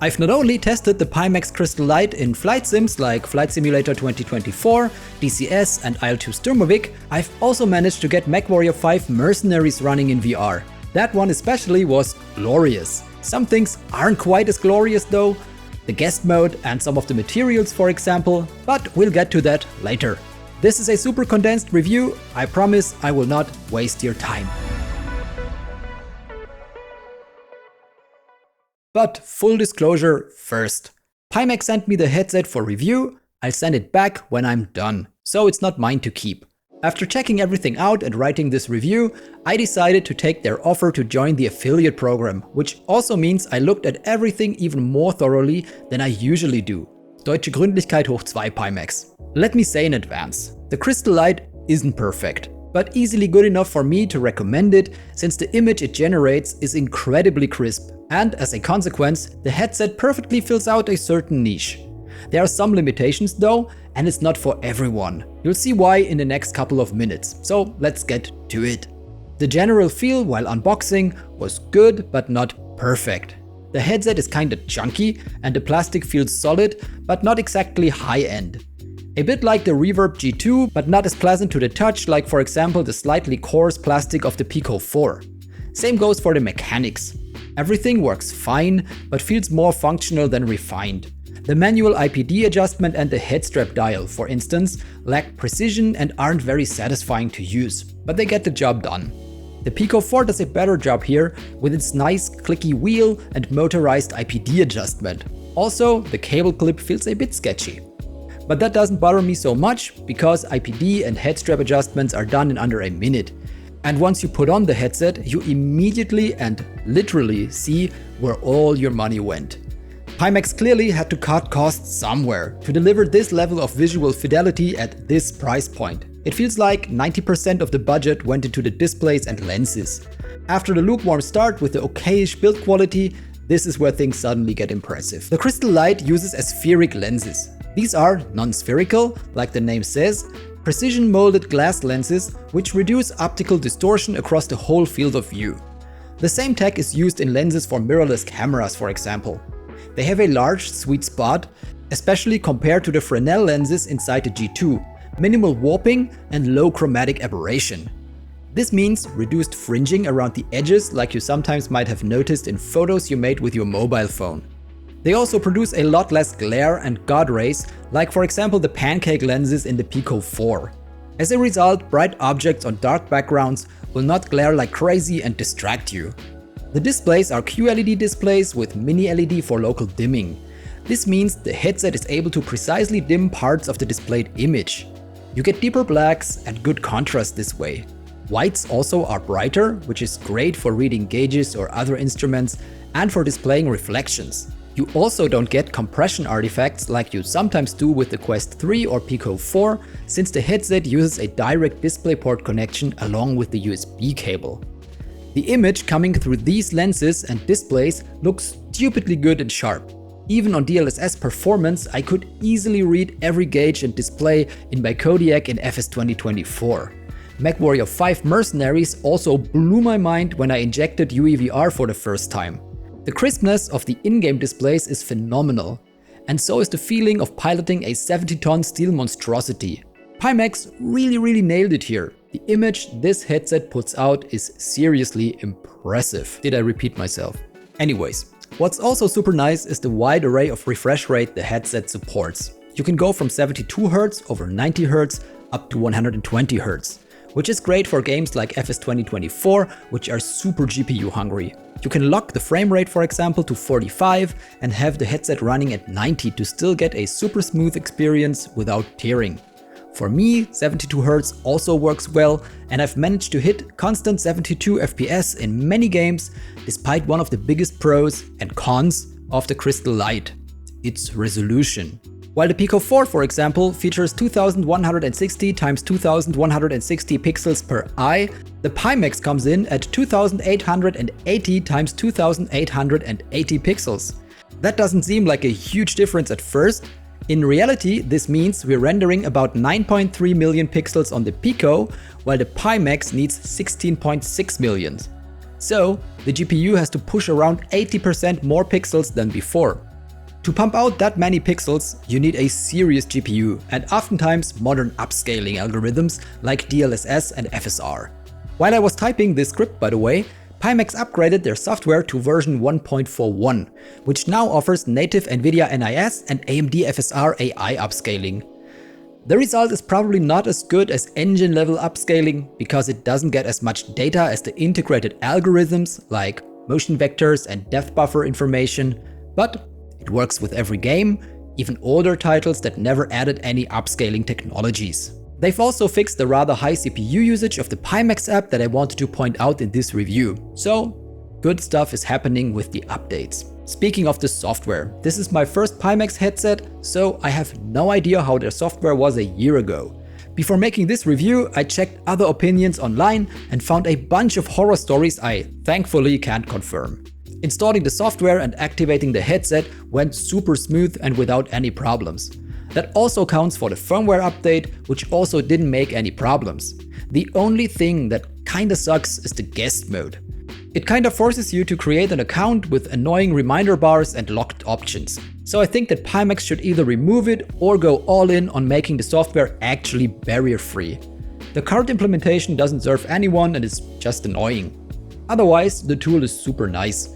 I've not only tested the Pimax Crystal Light in flight sims like Flight Simulator 2024, DCS and IL-2 Sturmovik, I've also managed to get MechWarrior 5 Mercenaries running in VR. That one especially was glorious. Some things aren't quite as glorious though, the guest mode and some of the materials for example, but we'll get to that later. This is a super condensed review, I promise I will not waste your time. But full disclosure first. Pimax sent me the headset for review, I'll send it back when I'm done, so it's not mine to keep. After checking everything out and writing this review, I decided to take their offer to join the affiliate program, which also means I looked at everything even more thoroughly than I usually do. Deutsche Gründlichkeit hoch 2 Pimax. Let me say in advance, the Crystal Light isn't perfect, but easily good enough for me to recommend it since the image it generates is incredibly crisp, and as a consequence, the headset perfectly fills out a certain niche. There are some limitations though, and it's not for everyone. You'll see why in the next couple of minutes, so let's get to it. The general feel while unboxing was good but not perfect. The headset is kinda chunky and the plastic feels solid but not exactly high-end. A bit like the Reverb G2 but not as pleasant to the touch like for example the slightly coarse plastic of the Pico 4. Same goes for the mechanics. Everything works fine but feels more functional than refined. The manual IPD adjustment and the head strap dial, for instance, lack precision and aren't very satisfying to use, but they get the job done. The Pico 4 does a better job here with its nice clicky wheel and motorized IPD adjustment. Also, the cable clip feels a bit sketchy. But that doesn't bother me so much because IPD and head strap adjustments are done in under a minute. And once you put on the headset, you immediately and literally see where all your money went. Pimax clearly had to cut costs somewhere to deliver this level of visual fidelity at this price point. It feels like 90% of the budget went into the displays and lenses. After the lukewarm start with the okayish build quality, this is where things suddenly get impressive. The Crystal Light uses aspheric lenses. These are non-spherical, like the name says, precision molded glass lenses which reduce optical distortion across the whole field of view. The same tech is used in lenses for mirrorless cameras, for example. They have a large sweet spot, especially compared to the Fresnel lenses inside the G2, minimal warping and low chromatic aberration. This means reduced fringing around the edges like you sometimes might have noticed in photos you made with your mobile phone. They also produce a lot less glare and God rays, like for example the pancake lenses in the Pico 4. As a result, bright objects on dark backgrounds will not glare like crazy and distract you. The displays are QLED displays with mini LED for local dimming. This means the headset is able to precisely dim parts of the displayed image. You get deeper blacks and good contrast this way. Whites also are brighter, which is great for reading gauges or other instruments and for displaying reflections. You also don't get compression artifacts like you sometimes do with the Quest 3 or Pico 4, since the headset uses a direct DisplayPort connection along with the USB cable. The image coming through these lenses and displays looks stupidly good and sharp. Even on DLSS performance, I could easily read every gauge and display in my Kodiak in FS 2024. MechWarrior 5 Mercenaries also blew my mind when I injected UEVR for the first time. The crispness of the in-game displays is phenomenal, and so is the feeling of piloting a 70-ton steel monstrosity. Pimax really nailed it here. The image this headset puts out is seriously impressive. Did I repeat myself? Anyways, what's also super nice is the wide array of refresh rate the headset supports. You can go from 72Hz over 90Hz up to 120Hz, which is great for games like FS 2024, which are super GPU hungry. You can lock the frame rate, for example, to 45 and have the headset running at 90 to still get a super smooth experience without tearing. For me, 72Hz also works well, and I've managed to hit constant 72 FPS in many games, despite one of the biggest pros and cons of the Crystal Light: its resolution. While the Pico 4, for example, features 2160 x 2160 pixels per eye, the Pimax comes in at 2880 x 2880 pixels. That doesn't seem like a huge difference at first. In reality, this means we're rendering about 9.3 million pixels on the Pico, while the Pimax needs 16.6 million. So, the GPU has to push around 80% more pixels than before. To pump out that many pixels, you need a serious GPU and oftentimes modern upscaling algorithms like DLSS and FSR. While I was typing this script, by the way, Pimax upgraded their software to version 1.41, which now offers native NVIDIA NIS and AMD FSR AI upscaling. The result is probably not as good as engine-level upscaling because it doesn't get as much data as the integrated algorithms like motion vectors and depth buffer information, but it works with every game, even older titles that never added any upscaling technologies. They've also fixed the rather high CPU usage of the Pimax app that I wanted to point out in this review. So, good stuff is happening with the updates. Speaking of the software, this is my first Pimax headset, so I have no idea how their software was a year ago. Before making this review, I checked other opinions online and found a bunch of horror stories I thankfully can't confirm. Installing the software and activating the headset went super smooth and without any problems. That also counts for the firmware update, which also didn't make any problems. The only thing that kinda sucks is the guest mode. It kinda forces you to create an account with annoying reminder bars and locked options. So I think that Pimax should either remove it or go all in on making the software actually barrier-free. The current implementation doesn't serve anyone and is just annoying. Otherwise, the tool is super nice.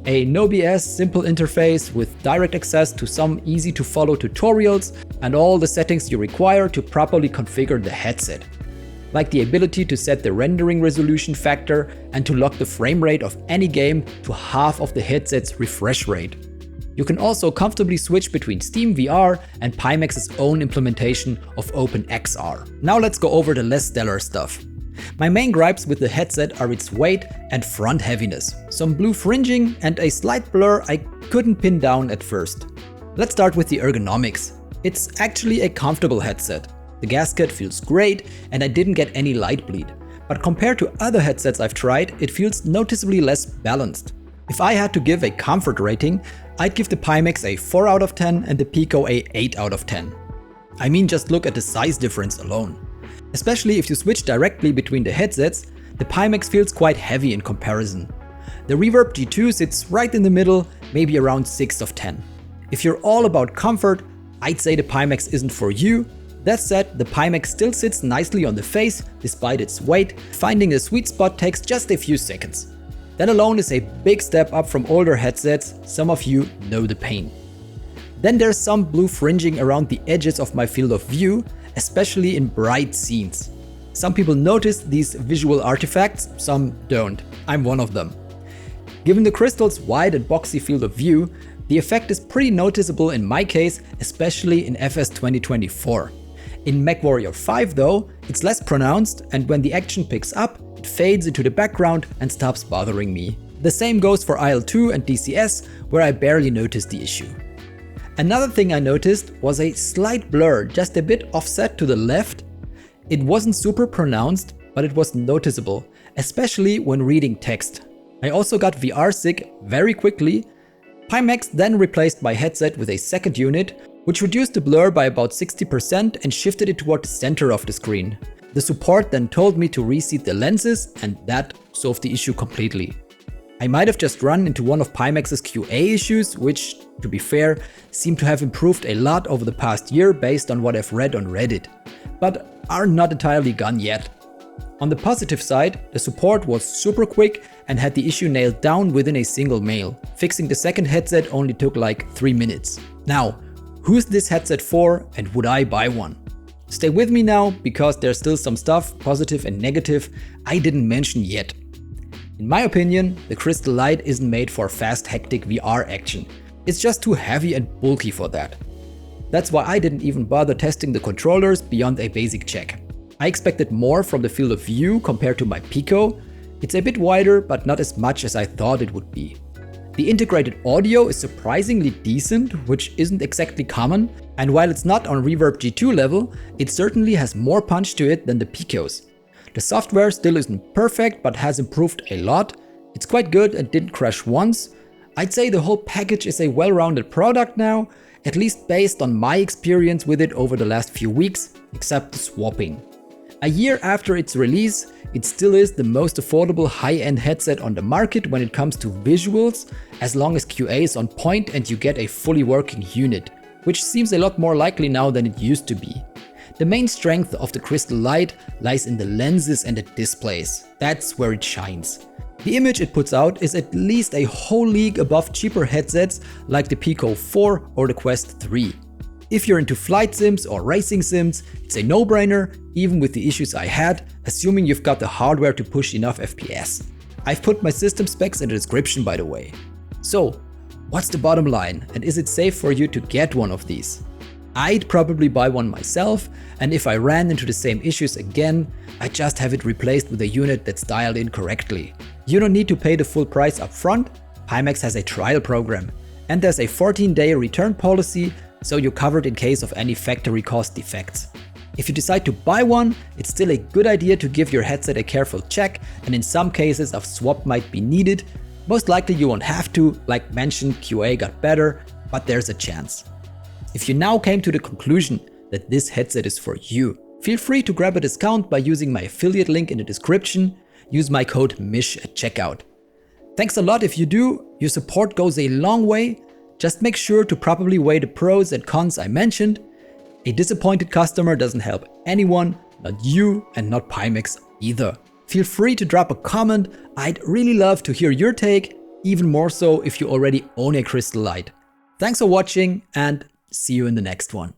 A no BS simple interface with direct access to some easy to follow tutorials and all the settings you require to properly configure the headset. Like the ability to set the rendering resolution factor and to lock the frame rate of any game to half of the headset's refresh rate. You can also comfortably switch between Steam VR and Pimax's own implementation of OpenXR. Now let's go over the less stellar stuff. My main gripes with the headset are its weight and front heaviness, some blue fringing and a slight blur I couldn't pin down at first. Let's start with the ergonomics. It's actually a comfortable headset. The gasket feels great and I didn't get any light bleed. But compared to other headsets I've tried, it feels noticeably less balanced. If I had to give a comfort rating, I'd give the Pimax a 4 out of 10 and the Pico a 8 out of 10. I mean, just look at the size difference alone. Especially if you switch directly between the headsets, the Pimax feels quite heavy in comparison. The Reverb G2 sits right in the middle, maybe around 6 of 10. If you're all about comfort, I'd say the Pimax isn't for you. That said, the Pimax still sits nicely on the face despite its weight. Finding a sweet spot takes just a few seconds. That alone is a big step up from older headsets, some of you know the pain. Then there's some blue fringing around the edges of my field of view, especially in bright scenes. Some people notice these visual artifacts, some don't. I'm one of them. Given the crystal's wide and boxy field of view, the effect is pretty noticeable in my case, especially in FS 2024. In MechWarrior 5 though, it's less pronounced, and when the action picks up, it fades into the background and stops bothering me. The same goes for IL-2 and DCS, where I barely noticed the issue. Another thing I noticed was a slight blur, just a bit offset to the left. It wasn't super pronounced, but it was noticeable, especially when reading text. I also got VR sick very quickly. Pimax then replaced my headset with a second unit, which reduced the blur by about 60% and shifted it toward the center of the screen. The support then told me to reseat the lenses, and that solved the issue completely. I might have just run into one of Pimax's QA issues, which, to be fair, seem to have improved a lot over the past year based on what I've read on Reddit, but are not entirely gone yet. On the positive side, the support was super quick and had the issue nailed down within a single mail. Fixing the second headset only took like 3 minutes. Now, who's this headset for and would I buy one? Stay with me now, because there's still some stuff, positive and negative, I didn't mention yet. In my opinion, the Crystal Light isn't made for fast, hectic VR action. It's just too heavy and bulky for that. That's why I didn't even bother testing the controllers beyond a basic check. I expected more from the field of view compared to my Pico. It's a bit wider, but not as much as I thought it would be. The integrated audio is surprisingly decent, which isn't exactly common, and while it's not on Reverb G2 level, it certainly has more punch to it than the Picos. The software still isn't perfect, but has improved a lot. It's quite good and didn't crash once. I'd say the whole package is a well-rounded product now, at least based on my experience with it over the last few weeks, except the swapping. A year after its release, it still is the most affordable high-end headset on the market when it comes to visuals, as long as QA is on point and you get a fully working unit, which seems a lot more likely now than it used to be. The main strength of the Crystal Light lies in the lenses and the displays. That's where it shines. The image it puts out is at least a whole league above cheaper headsets like the Pico 4 or the Quest 3. If you're into flight sims or racing sims, it's a no-brainer, even with the issues I had, assuming you've got the hardware to push enough FPS. I've put my system specs in the description, by the way. So, what's the bottom line, and is it safe for you to get one of these? I'd probably buy one myself, and if I ran into the same issues again, I'd just have it replaced with a unit that's dialed in correctly. You don't need to pay the full price up front. Pimax has a trial program, and there's a 14-day return policy, so you're covered in case of any factory caused defects. If you decide to buy one, it's still a good idea to give your headset a careful check, and in some cases a swap might be needed. Most likely you won't have to, like mentioned, QA got better, but there's a chance. If you now came to the conclusion that this headset is for you, feel free to grab a discount by using my affiliate link in the description. Use my code MISH at checkout. Thanks a lot if you do, your support goes a long way. Just make sure to properly weigh the pros and cons I mentioned. A disappointed customer doesn't help anyone, not you and not Pimax either. Feel free to drop a comment, I'd really love to hear your take, even more so if you already own a Crystal Light. Thanks for watching and see you in the next one.